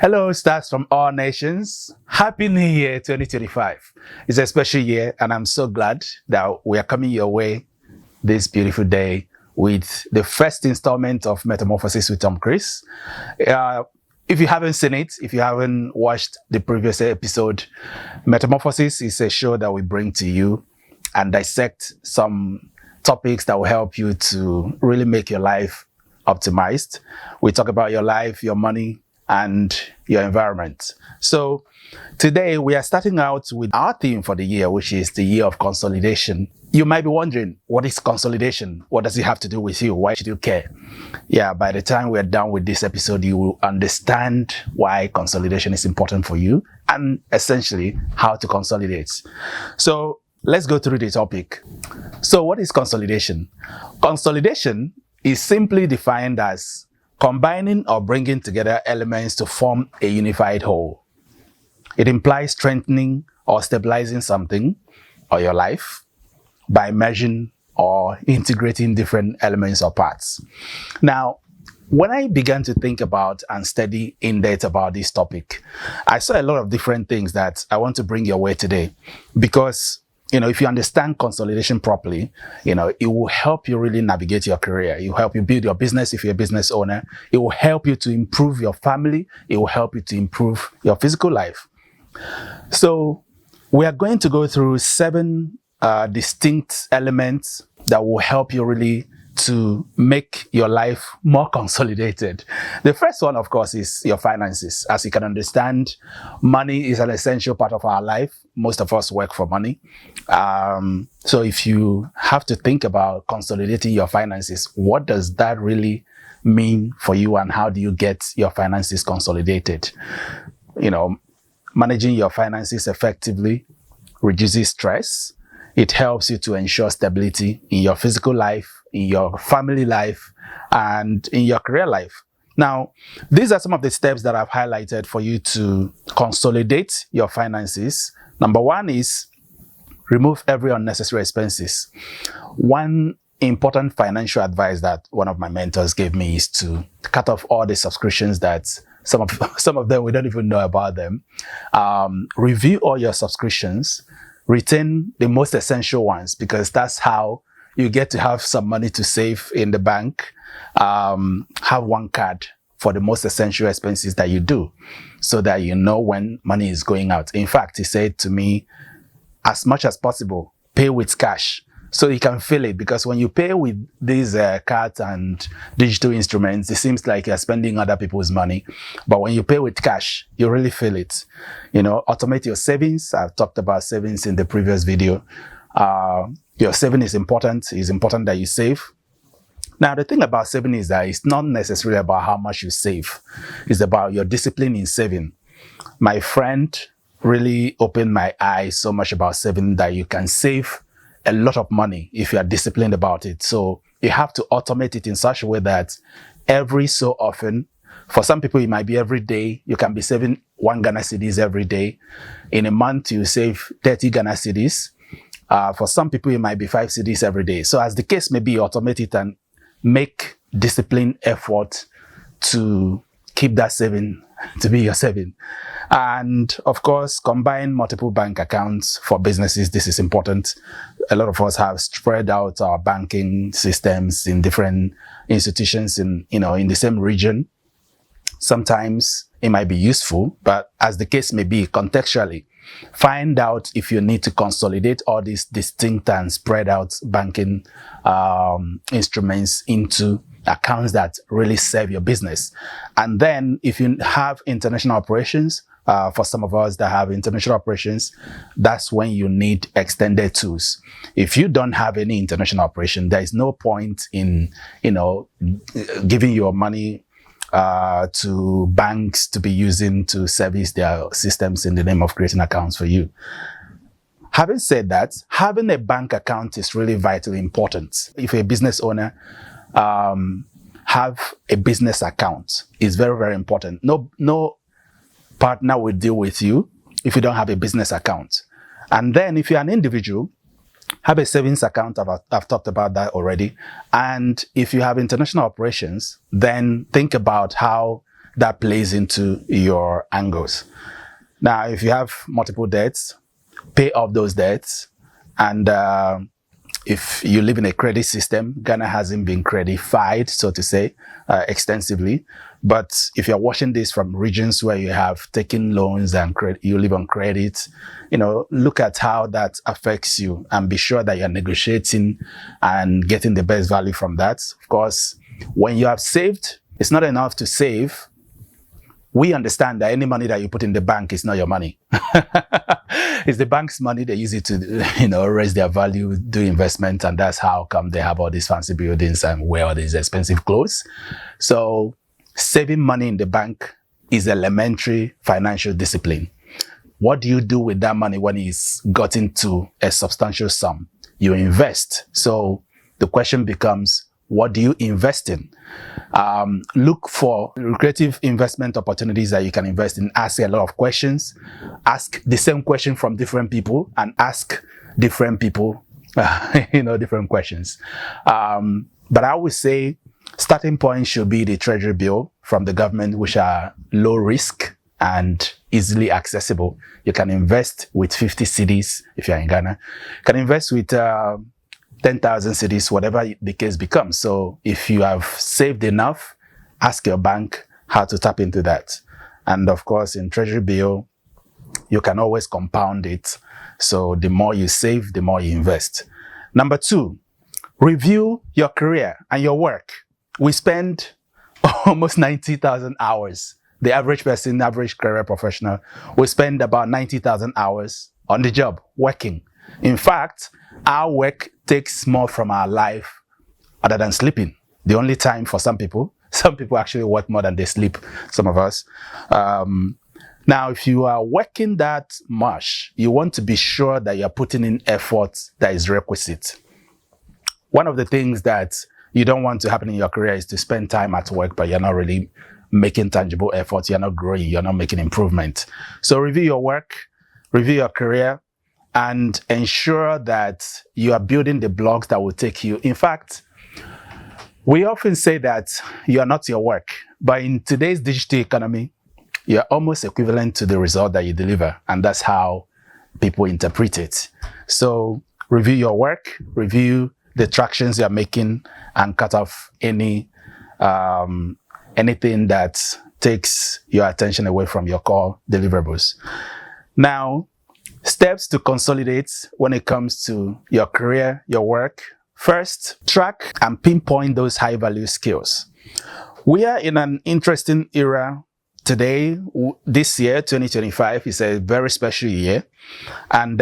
Hello, stars from all nations. Happy New Year 2025. It's a special year, and I'm so glad that we are coming your way this beautiful day with the first installment of Metamorphosis with Tom Chris. If you haven't seen it, if you haven't watched the previous episode, Metamorphosis is a show that we bring to you and dissect some topics that will help you to really make your life optimized. We talk about your life, your money, and your environment. So today we are starting out with our theme for the year, which is the year of consolidation. You might be wondering, what is consolidation? What does it have to do with you? Why should you care? Yeah, by the time we're done with this episode, you will understand why consolidation is important for you and essentially how to consolidate. So let's go through the topic. So what is consolidation? Consolidation is simply defined as combining or bringing together elements to form a unified whole. It implies strengthening or stabilizing something or your life by merging or integrating different elements or parts. Now, when I began to think about and study in depth about this topic, I saw a lot of different things that I want to bring your way today because if you understand consolidation properly, it will help you really navigate your career. It will help you build your business if you're a business owner. It will help you to improve your family. It will help you to improve your physical life. So we are going to go through 7 distinct elements that will help you really to make your life more consolidated. The first one, of course, is your finances. As you can understand, money is an essential part of our life. Most of us work for money. So if you have to think about consolidating your finances, what does that really mean for you and how do you get your finances consolidated? Managing your finances effectively reduces stress. It helps you to ensure stability in your physical life, in your family life, and in your career life. Now, these are some of the steps that I've highlighted for you to consolidate your finances. Number 1 is remove every unnecessary expenses. One important financial advice that one of my mentors gave me is to cut off all the subscriptions that some of them we don't even know about them. Review all your subscriptions. Retain the most essential ones because that's how you get to have some money to save in the bank. Have one card for the most essential expenses that you do so that you know when money is going out. In fact, he said to me, as much as possible, pay with cash so you can feel it, because when you pay with these cards and digital instruments, it seems like you're spending other people's money. But when you pay with cash, you really feel it. Automate your savings. I've talked about savings in the previous video. Your saving is important. It's important that you save. Now, the thing about saving is that it's not necessarily about how much you save. It's about your discipline in saving. My friend really opened my eyes so much about saving that you can save a lot of money if you are disciplined about it. So you have to automate it in such a way that every so often, for some people, it might be every day, you can be saving 1 Ghana cedis every day. In a month, you save 30 Ghana cedis. For some people, it might be 5 cedis every day. So as the case may be, automate it and make disciplined effort to keep that saving to be your saving. And of course, combine multiple bank accounts for businesses. This is important. A lot of us have spread out our banking systems in different institutions in the same region. Sometimes it might be useful, but as the case may be, contextually, find out if you need to consolidate all these distinct and spread out banking instruments into accounts that really serve your business. And then if you have international operations, for some of us that have international operations, that's when you need extended tools. If you don't have any international operation, there is no point in, giving your money to banks to be using to service their systems in the name of creating accounts for you. Having said that, having a bank account is really vitally important. If you're a business owner, have a business account is very, very important. No partner will deal with you if you don't have a business account. And then if you're an individual, have a savings account. I've talked about that already. And if you have international operations, then think about how that plays into your angles. Now, if you have multiple debts, pay off those debts. And if you live in a credit system, Ghana hasn't been credified, so to say, extensively. But if you're watching this from regions where you have taken loans and you live on credit, look at how that affects you and be sure that you're negotiating and getting the best value from that. Of course, when you have saved, it's not enough to save. We understand that any money that you put in the bank is not your money. It's the bank's money. They use it to, raise their value, do investment, and that's how come they have all these fancy buildings and wear all these expensive clothes. So saving money in the bank is elementary financial discipline. What do you do with that money when it's gotten to a substantial sum? You invest. So the question becomes, what do you invest in? Look for lucrative investment opportunities that you can invest in. Ask a lot of questions. Ask the same question from different people and ask different people, different questions. But I would say starting point should be the treasury bill from the government, which are low risk and easily accessible. You can invest with 50 cedis if you're in Ghana. You can invest with 10,000 cedis, whatever the case becomes. So if you have saved enough, ask your bank how to tap into that. And of course, in treasury bill, you can always compound it. So the more you save, the more you invest. Number 2, review your career and your work. We spend almost 90,000 hours. The average person, average career professional, will spend about 90,000 hours on the job, working. In fact, our work takes more from our life other than sleeping. The only time for some people actually work more than they sleep, some of us. Now, if you are working that much, you want to be sure that you're putting in effort that is requisite. One of the things that you don't want to happen in your career is to spend time at work, but you're not really making tangible efforts, you're not growing, you're not making improvement. So review your work, review your career, and ensure that you are building the blocks that will take you. In fact, we often say that you are not your work, but in today's digital economy, you're almost equivalent to the result that you deliver, and that's how people interpret it. So review your work, review the tractions you're making, and cut off anything that takes your attention away from your core deliverables. Now, steps to consolidate when it comes to your career, your work. First, track and pinpoint those high-value skills. We are in an interesting era today. This year, 2025, is a very special year. And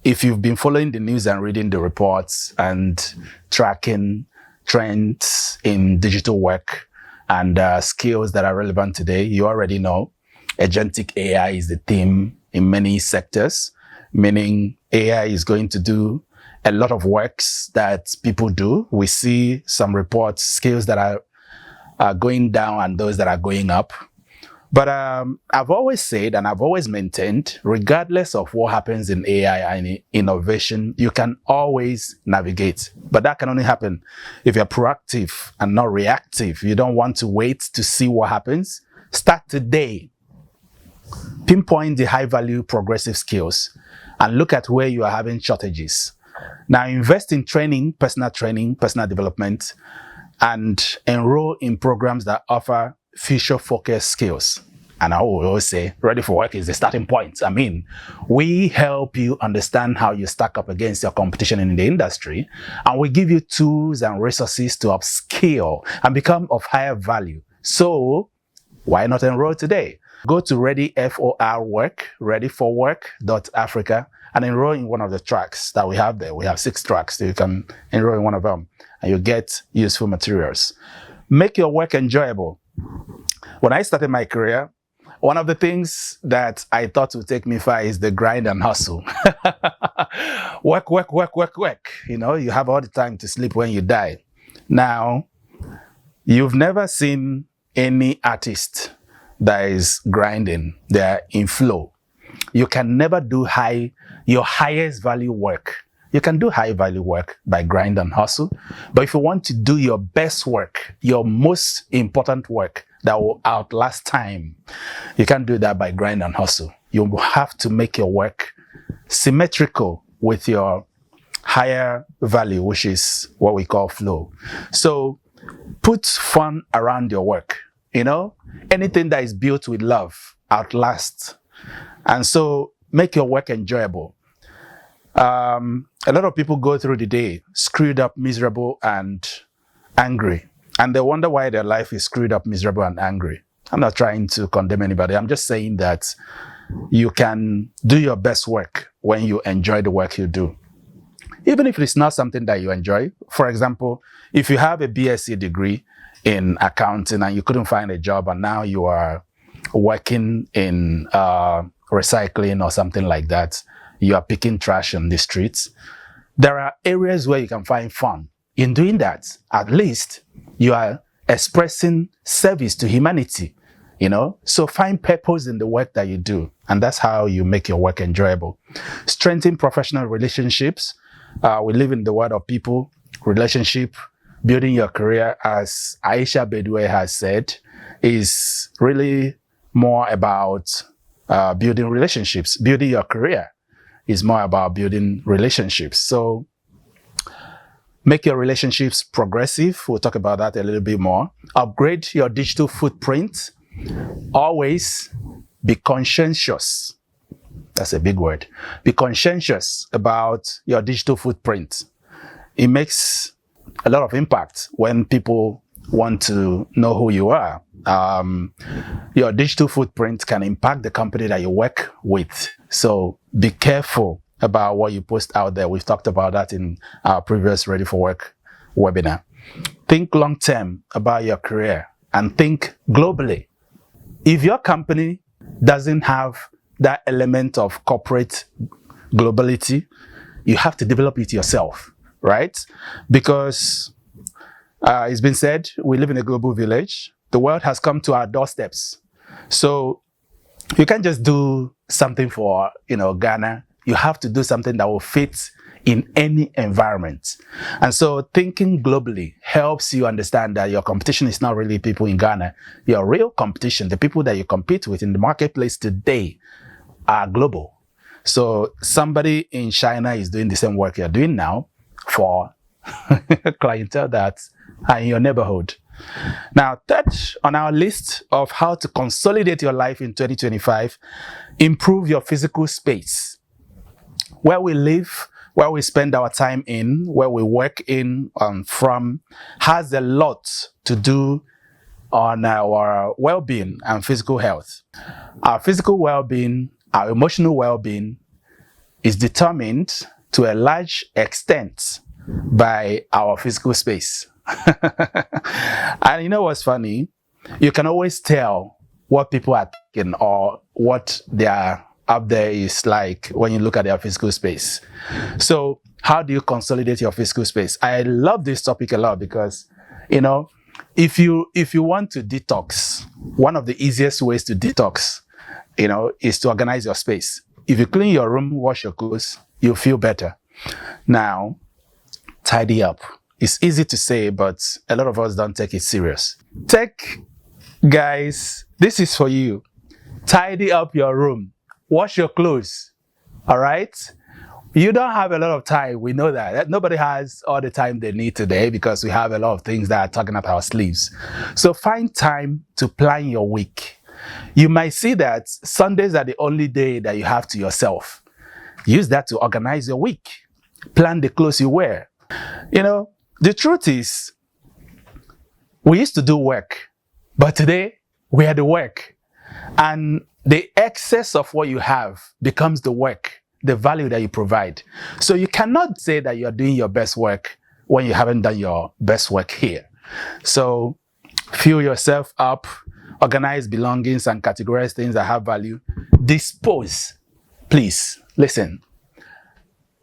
if you've been following the news and reading the reports and tracking trends in digital work and skills that are relevant today, you already know agentic AI is the theme in many sectors, meaning AI is going to do a lot of works that people do. We see some reports, skills that are going down and those that are going up. But I've always said and I've always maintained, regardless of what happens in AI and innovation, you can always navigate. But that can only happen if you're proactive and not reactive. You don't want to wait to see what happens. Start today. Pinpoint the high-value progressive skills and look at where you are having shortages. Now, invest in training, personal development, and enroll in programs that offer future-focused skills. And I will always say, ready for work is the starting point. I mean, we help you understand how you stack up against your competition in the industry, and we give you tools and resources to upskill and become of higher value. So, why not enroll today? Go to readyforwork.africa and enroll in one of the tracks that we have there. We have 6 tracks, so you can enroll in one of them and you get useful materials. Make your work enjoyable. When I started my career, one of the things that I thought would take me far is the grind and hustle. Work. You have all the time to sleep when you die. Now, you've never seen any artist that is grinding. They're in flow. You can never do your highest value work. You can do high value work by grind and hustle. But if you want to do your best work, your most important work, that will outlast time. You can't do that by grind and hustle. You have to make your work symmetrical with your higher value, which is what we call flow. So put fun around your work. Anything that is built with love outlasts. And so make your work enjoyable. A lot of people go through the day screwed up, miserable, and angry. And they wonder why their life is screwed up, miserable, and angry. I'm not trying to condemn anybody. I'm just saying that you can do your best work when you enjoy the work you do. Even if it's not something that you enjoy. For example, if you have a BSc degree in accounting and you couldn't find a job and now you are working in recycling or something like that, you are picking trash on the streets, there are areas where you can find fun. In doing that, at least you are expressing service to humanity, So find purpose in the work that you do, and that's how you make your work enjoyable. Strengthen professional relationships. We live in the world of people, relationship, building your career, as Aisha Bedwe has said, is really more about building relationships. Building your career is more about building relationships. So make your relationships progressive. We'll talk about that a little bit more. Upgrade your digital footprint. Always be conscientious. That's a big word. Be conscientious about your digital footprint. It makes a lot of impact when people want to know who you are. Your digital footprint can impact the company that you work with. So be careful about what you post out there. We've talked about that in our previous Ready for Work webinar. Think long-term about your career and think globally. If your company doesn't have that element of corporate globality, you have to develop it yourself, right? Because it's been said, we live in a global village. The world has come to our doorsteps. So you can't just do something for, Ghana. You have to do something that will fit in any environment. And so thinking globally helps you understand that your competition is not really people in Ghana. Your real competition, the people that you compete with in the marketplace today, are global. So somebody in China is doing the same work you're doing now for clientele that are in your neighborhood. Now, third on our list of how to consolidate your life in 2025, improve your physical space. Where we live, where we spend our time in, where we work in from, has a lot to do on our well-being and physical health. Our physical well-being, our emotional well-being is determined to a large extent by our physical space. And you know what's funny? You can always tell what people are thinking or what they are up there is like when you look at their physical space. So how do you consolidate your physical space? I love this topic a lot because, if you want to detox, one of the easiest ways to detox, is to organize your space. If you clean your room, wash your clothes, you'll feel better. Now, tidy up. It's easy to say, but a lot of us don't take it serious. Guys, this is for you. Tidy up your room. Wash your clothes. All right? You don't have a lot of time. We know that. Nobody has all the time they need today because we have a lot of things that are tugging at our sleeves. So find time to plan your week. You might see that Sundays are the only day that you have to yourself. Use that to organize your week. Plan the clothes you wear. The truth is, we used to do work, but today we are the work. And the excess of what you have becomes the work, the value that you provide. So you cannot say that you're doing your best work when you haven't done your best work here. So fill yourself up, organize belongings and categorize things that have value. Dispose. Please, listen.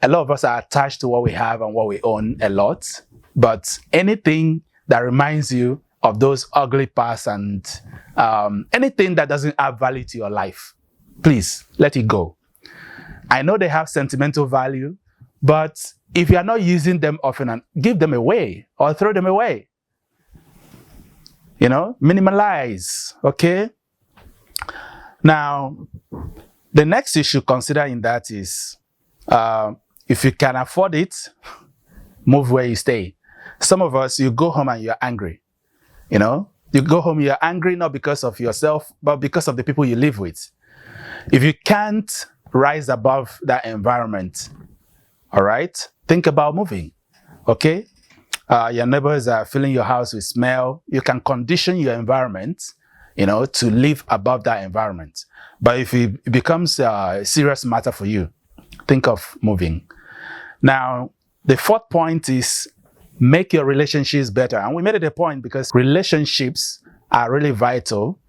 A lot of us are attached to what we have and what we own a lot, but anything that reminds you of those ugly past and anything that doesn't add value to your life, please let it go. I know they have sentimental value, but if you are not using them often, give them away or throw them away. minimalize, okay? Now, the next issue consider in that is, if you can afford it, move where you stay. Some of us, you go home and you're angry, You go home, you're angry not because of yourself, but because of the people you live with. If you can't rise above that environment, all right, think about moving, okay? Your neighbors are filling your house with smell. You can condition your environment, to live above that environment. But if it becomes a serious matter for you, think of moving. Now, the fourth point is make your relationships better. And we made it a point because relationships are really vital.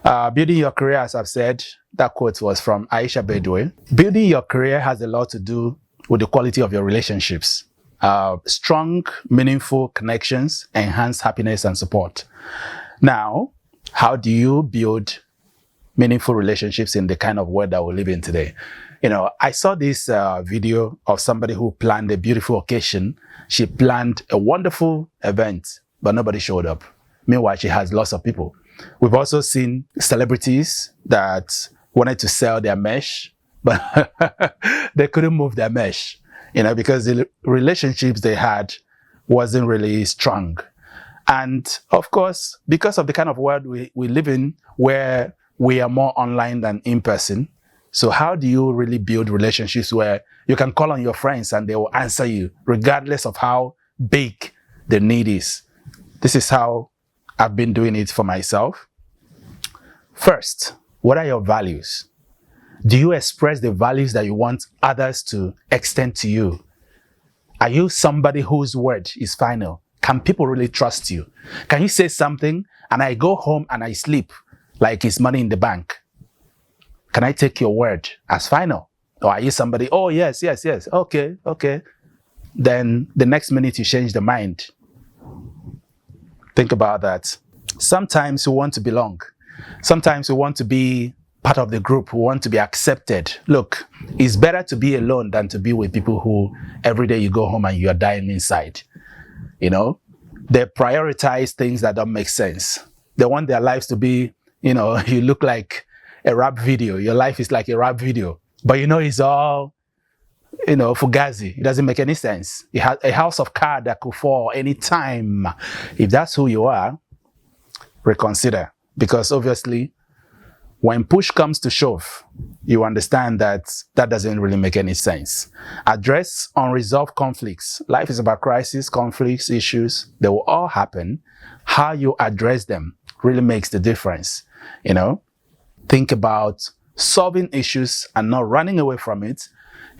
Building your career, as I've said, that quote was from Aisha Bedwe. Building your career has a lot to do with the quality of your relationships. Strong, meaningful connections enhance happiness and support. Now, how do you build meaningful relationships in the kind of world that we live in today? I saw this video of somebody who planned a beautiful occasion. She planned a wonderful event, but nobody showed up. Meanwhile, she has lots of people. We've also seen celebrities that wanted to sell their mesh, but they couldn't move their mesh, because the relationships they had wasn't really strong. And of course, because of the kind of world we live in, where we are more online than in person, so how do you really build relationships where you can call on your friends and they will answer you, regardless of how big the need is? This is how I've been doing it for myself. First, what are your values? Do you express the values that you want others to extend to you? Are you somebody whose word is final? Can people really trust you? Can you say something and I go home and I sleep like it's money in the bank? Can I take your word as final? Or are you somebody, oh, yes, okay. Then the next minute you change the mind. Think about that. Sometimes we want to belong. Sometimes we want to be part of the group. We want to be accepted. Look, it's better to be alone than to be with people who every day you go home and you're dying inside. They prioritize things that don't make sense. They want their lives to be, you look like a rap video. Your life is like a rap video. But it's all, fugazi. It doesn't make any sense. You have a house of cards that could fall anytime. If that's who you are, reconsider. Because obviously, when push comes to shove, you understand that doesn't really make any sense. Address unresolved conflicts. Life is about crises, conflicts, issues. They will all happen. How you address them really makes the difference. Think about solving issues and not running away from it.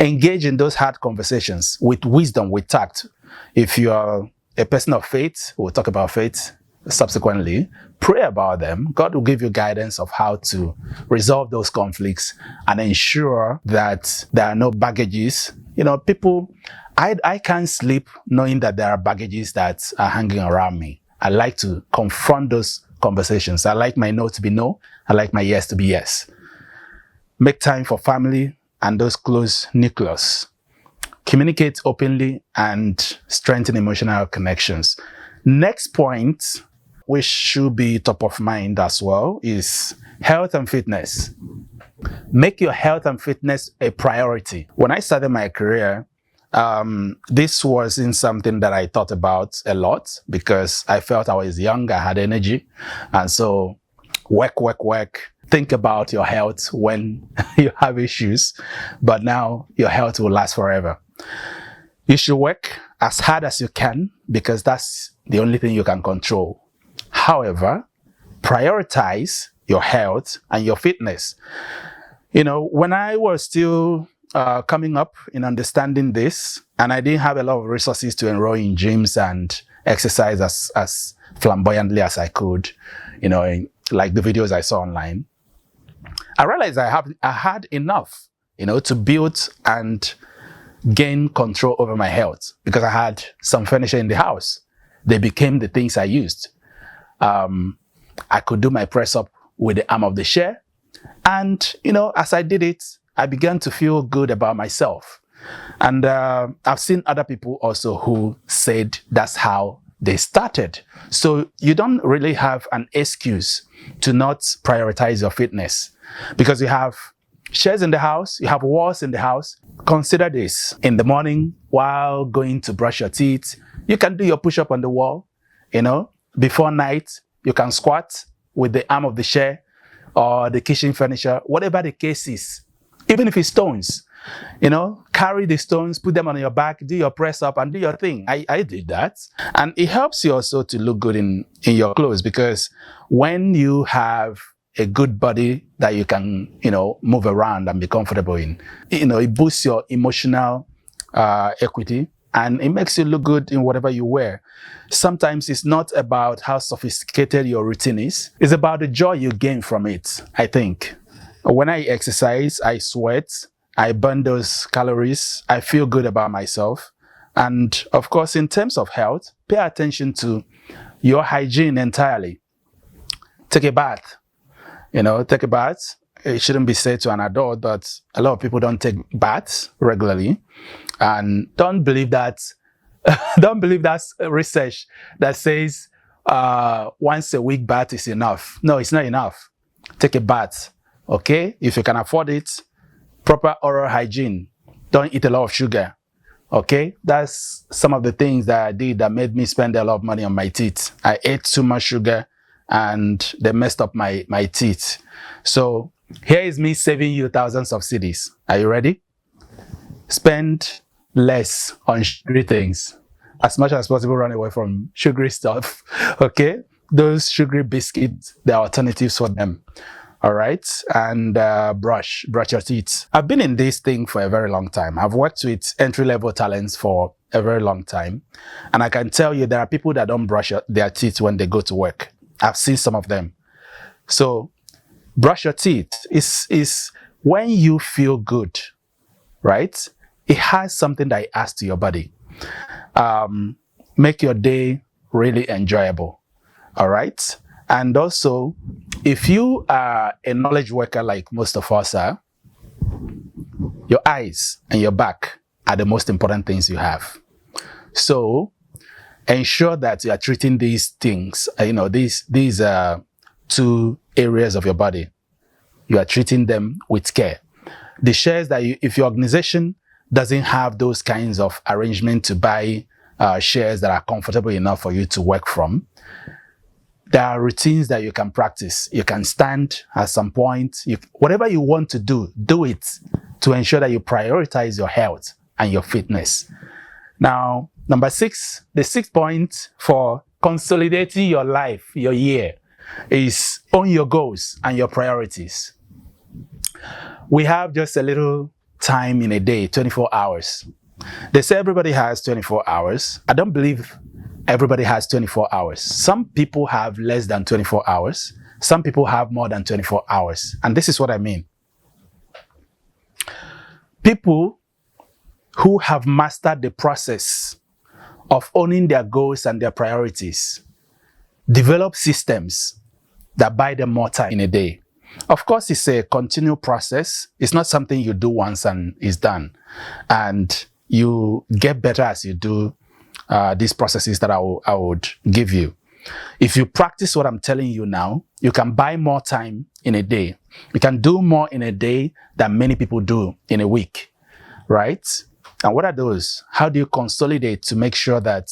Engage in those hard conversations with wisdom, with tact. If you are a person of faith, we'll talk about faith subsequently, pray about them. God will give you guidance of how to resolve those conflicts and ensure that there are no baggages. People, I can't sleep knowing that there are baggages that are hanging around me. I like to confront those conversations. I like my no to be no. I like my yes to be yes. Make time for family and those close nucleus. Communicate openly and strengthen emotional connections. Next point, which should be top of mind as well, is health and fitness. Make your health and fitness a priority. When I started my career, this wasn't something that I thought about a lot because I felt I was young, I had energy. And so work. Think about your health when you have issues, but now your health will last forever. You should work as hard as you can because that's the only thing you can control. However, prioritize your health and your fitness. When I was still coming up in understanding this, and I didn't have a lot of resources to enroll in gyms and exercise as flamboyantly as I could, like the videos I saw online, I realized I had enough, to build and gain control over my health because I had some furniture in the house. They became the things I used. I could do my press up with the arm of the chair. And, as I did it, I began to feel good about myself. And I've seen other people also who said that's how they started. So you don't really have an excuse to not prioritize your fitness, because you have chairs in the house, you have walls in the house. Consider this: in the morning, while going to brush your teeth, you can do your push-up on the wall. Before night, you can squat with the arm of the chair or the kitchen furniture, whatever the case is. Even if it's stones, carry the stones, put them on your back, do your press up and do your thing. I did that. And it helps you also to look good in your clothes, because when you have a good body that you can, move around and be comfortable in, it boosts your emotional equity, and it makes you look good in whatever you wear. Sometimes it's not about how sophisticated your routine is. It's about the joy you gain from it, I think. When I exercise, I sweat, I burn those calories, I feel good about myself. And of course, in terms of health, pay attention to your hygiene entirely. Take a bath. Take a bath. It shouldn't be said to an adult, but a lot of people don't take baths regularly. And don't believe that research that says once a week bath is enough. No, it's not enough. Take a bath, okay? If you can afford it, proper oral hygiene. Don't eat a lot of sugar, okay? That's some of the things that I did that made me spend a lot of money on my teeth. I ate too much sugar and they messed up my teeth. So here is me saving you thousands of cedis. Are you ready? Spend less on sugary things. As much as possible, run away from sugary stuff, okay? Those sugary biscuits, there are alternatives for them, all right? And brush your teeth. I've been in this thing for a very long time. I've worked with entry-level talents for a very long time. And I can tell you there are people that don't brush their teeth when they go to work. I've seen some of them. So brush your teeth is when you feel good, right? It has something that it adds to your body. Make your day really enjoyable, all right? And also, if you are a knowledge worker like most of us are, your eyes and your back are the most important things you have. So ensure that you are treating these things, these two areas of your body, you are treating them with care. The shares that if your organization doesn't have those kinds of arrangement to buy shares that are comfortable enough for you to work from, there are routines that you can practice. You can stand at some point. Whatever you want to do it to ensure that you prioritize your health and your fitness. Now, number 6, the 6th point for consolidating your life, your year, is own your goals and your priorities. We have just a little time in a day, 24 hours. They say everybody has 24 hours. I don't believe everybody has 24 hours. Some people have less than 24 hours. Some people have more than 24 hours. And this is what I mean. People who have mastered the process of owning their goals and their priorities develop systems that buy them more time in a day. Of course, it's a continual process. It's not something you do once and it's done. And you get better as you do these processes that I would give you. If you practice what I'm telling you now, you can buy more time in a day. You can do more in a day than many people do in a week, right? And what are those? How do you consolidate to make sure that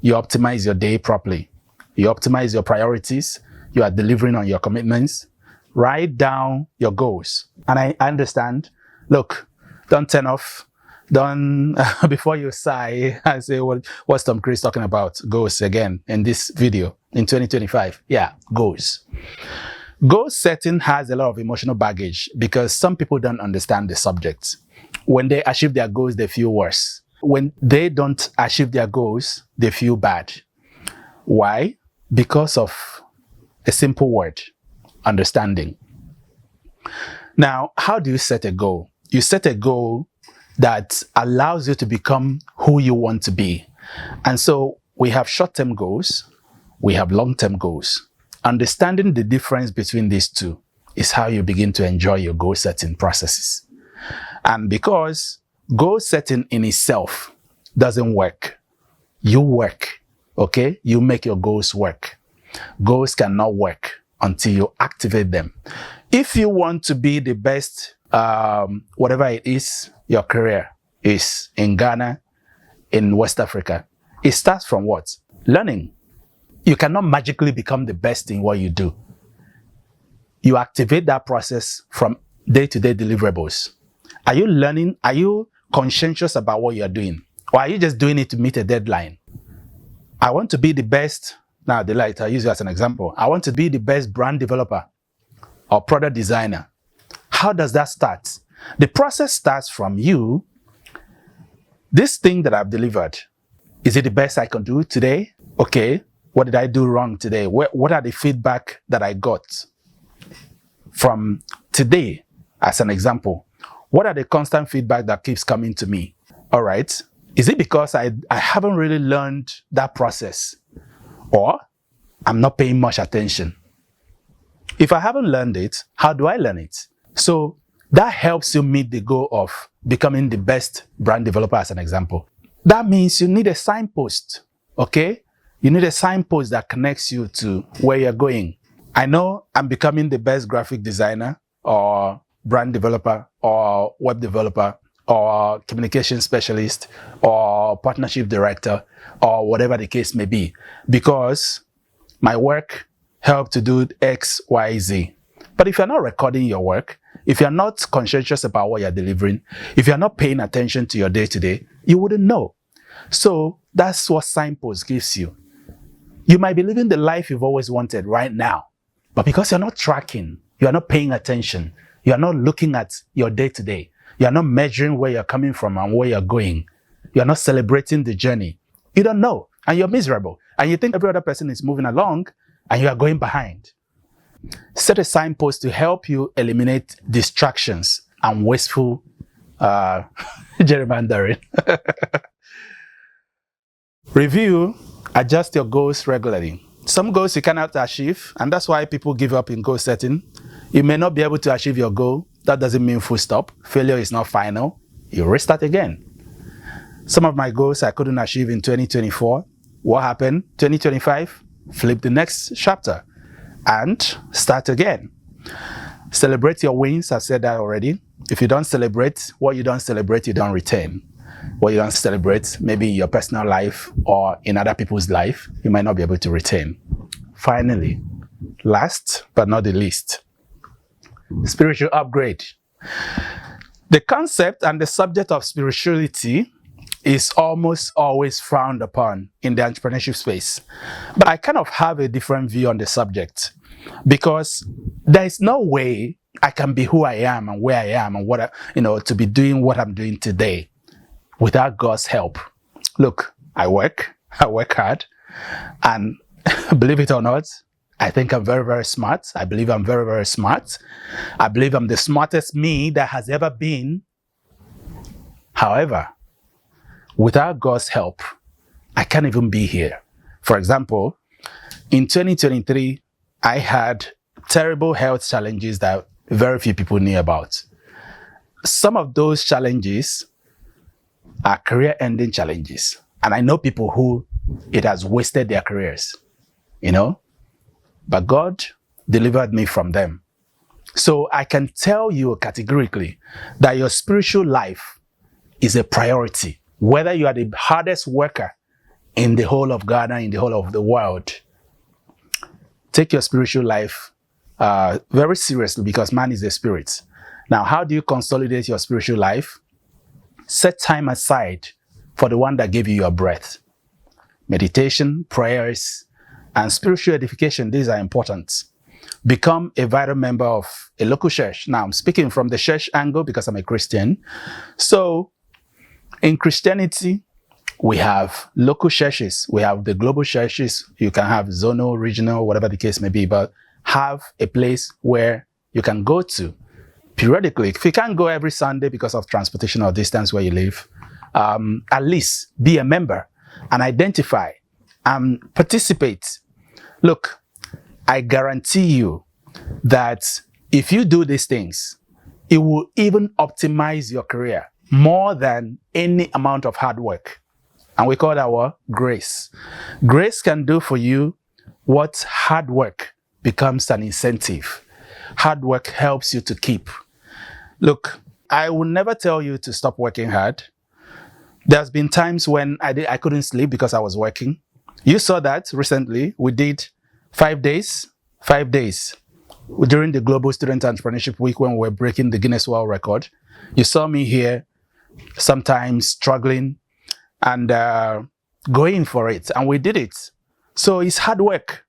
you optimize your day properly? You optimize your priorities. You are delivering on your commitments. Write down your goals. And I understand, look, don't turn off. Don't, before you sigh and say, well, what's Tom Chris talking about? Goals again in this video in 2025. Yeah, goals. Goal setting has a lot of emotional baggage because some people don't understand the subject. When they achieve their goals, they feel worse. When they don't achieve their goals, they feel bad. Why? Because of a simple word: understanding. Now, how do you set a goal? You set a goal that allows you to become who you want to be. And so we have short-term goals, we have long-term goals. Understanding the difference between these two is how you begin to enjoy your goal setting processes. And because goal setting in itself doesn't work, you work okay, you make your goals work. Goals cannot work until you activate them. If you want to be the best, whatever it is, your career is in Ghana, in West Africa, it starts from what? Learning. You cannot magically become the best in what you do. You activate that process from day-to-day deliverables. Are you learning? Are you conscientious about what you're doing? Or are you just doing it to meet a deadline? I want to be the best. Now, Delight, I'll use you as an example. I want to be the best brand developer or product designer. How does that start? The process starts from you. This thing that I've delivered, is it the best I can do today? Okay, what did I do wrong today? What are the feedback that I got from today, as an example? What are the constant feedback that keeps coming to me? All right, is it because I haven't really learned that process? Or I'm not paying much attention? If I haven't learned it, how do I learn it? So that helps you meet the goal of becoming the best brand developer, as an example. That means you need a signpost, okay? You need a signpost that connects you to where you're going. I know I'm becoming the best graphic designer or brand developer or web developer or communication specialist or partnership director or whatever the case may be, because my work helped to do X, Y, Z. But if you're not recording your work, if you're not conscientious about what you're delivering, if you're not paying attention to your day-to-day, you wouldn't know. So that's what signpost gives you. You might be living the life you've always wanted right now, but because you're not tracking, you're not paying attention, you're not looking at your day-to-day, you're not measuring where you're coming from and where you're going, you're not celebrating the journey, you don't know, and you're miserable, and you think every other person is moving along, and you are going behind. Set a signpost to help you eliminate distractions and wasteful gerrymandering. Review, adjust your goals regularly. Some goals you cannot achieve, and that's why people give up in goal setting. You may not be able to achieve your goal. That doesn't mean full stop. Failure is not final. You restart again. Some of my goals I couldn't achieve in 2024. What happened? 2025, flip the next chapter and start again. Celebrate your wins. I've said that already. If you don't celebrate, what you don't celebrate, you don't retain. What you don't celebrate, maybe in your personal life or in other people's life, you might not be able to retain. Finally, last but not the least, spiritual upgrade. The concept and the subject of spirituality is almost always frowned upon in the entrepreneurship space. But I kind of have a different view on the subject, because there is no way I can be who I am and where I am and what to be doing what I'm doing today without God's help. Look, I work hard, and believe it or not, I think I'm very, very smart. I believe I'm very, very smart. I believe I'm the smartest me that has ever been. However, without God's help, I can't even be here. For example, in 2023, I had terrible health challenges that very few people knew about. Some of those challenges are career-ending challenges. And I know people who it has wasted their careers, but God delivered me from them. So I can tell you categorically that your spiritual life is a priority. Whether you are the hardest worker in the whole of Ghana, in the whole of the world, take your spiritual life very seriously, because man is a spirit. Now, how do you consolidate your spiritual life? Set time aside for the one that gave you your breath. Meditation, prayers, and spiritual edification, these are important. Become a vital member of a local church. Now, I'm speaking from the church angle because I'm a Christian. So, in Christianity, we have local churches. We have the global churches. You can have zonal, regional, whatever the case may be, but have a place where you can go to periodically. If you can't go every Sunday because of transportation or distance where you live, at least be a member and identify and participate. Look, I guarantee you that if you do these things, it will even optimize your career more than any amount of hard work. And we call that what? Grace. Grace can do for you what hard work becomes an incentive. Hard work helps you to keep. Look, I will never tell you to stop working hard. There's been times when I couldn't sleep because I was working. You saw that recently. We did 5 days during the Global Student Entrepreneurship Week when we were breaking the Guinness World Record. You saw me here sometimes struggling and going for it, and we did it. So it's hard work.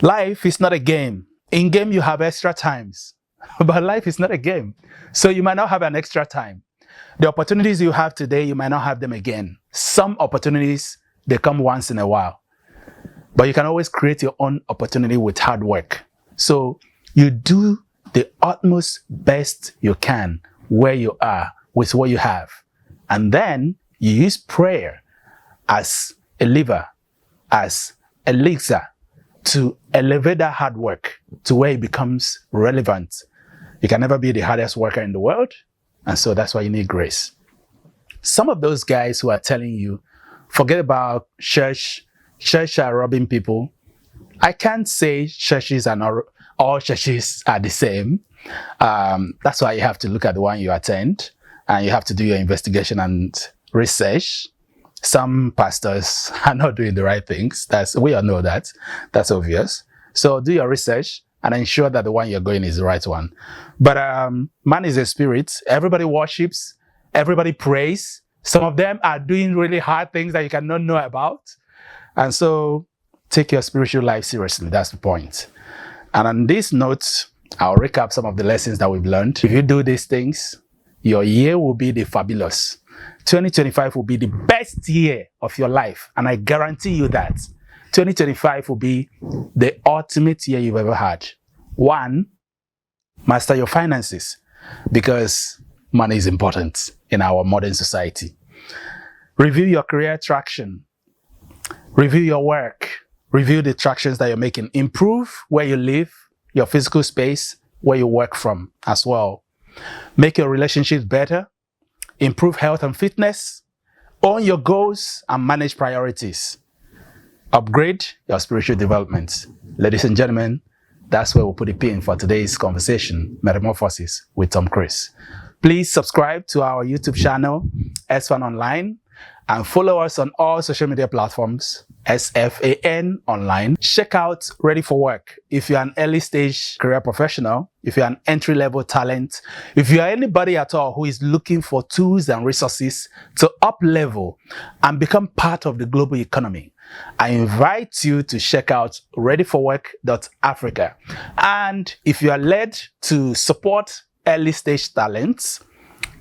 Life is not a game. In game you have extra times, but life is not a game. So you might not have an extra time. The opportunities you have today, you might not have them again. Some opportunities, they come once in a while. But you can always create your own opportunity with hard work. So you do the utmost best you can where you are with what you have. And then you use prayer as a lever, as a elixir to elevate that hard work to where it becomes relevant. You can never be the hardest worker in the world. And so that's why you need grace. Some of those guys who are telling you, forget about church are robbing people. I can't say churches are not, all churches are the same. That's why you have to look at the one you attend and you have to do your investigation and research. Some pastors are not doing the right things. We all know that. That's obvious. So do your research and ensure that the one you're going is the right one. But man is a spirit. Everybody worships. Everybody prays. Some of them are doing really hard things that you cannot know about. And so take your spiritual life seriously. That's the point. And on this note, I'll recap some of the lessons that we've learned. If you do these things, your year will be the fabulous. 2025 will be the best year of your life. And I guarantee you that 2025 will be the ultimate year you've ever had. One, master your finances, because money is important in our modern society. Review your career traction. Review your work. Review the tractions that you're making. Improve where you live, your physical space, where you work from as well. Make your relationships better. Improve health and fitness. Own your goals and manage priorities. Upgrade your spiritual development. Ladies and gentlemen, that's where we'll put a pin for today's conversation, Metamorphosis with Tom Chris. Please subscribe to our YouTube channel, SFAN Online, and follow us on all social media platforms, SFAN Online. Check out Ready for Work. If you're an early stage career professional, if you're an entry-level talent, if you're anybody at all who is looking for tools and resources to up-level and become part of the global economy, I invite you to check out readyforwork.africa. And if you are led to support early stage talents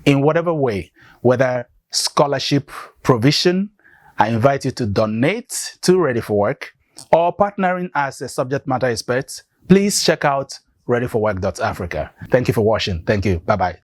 in whatever way, whether scholarship provision, I invite you to donate to Ready for Work or partnering as a subject matter expert, please check out readyforwork.africa. Thank you for watching. Thank you. Bye-bye.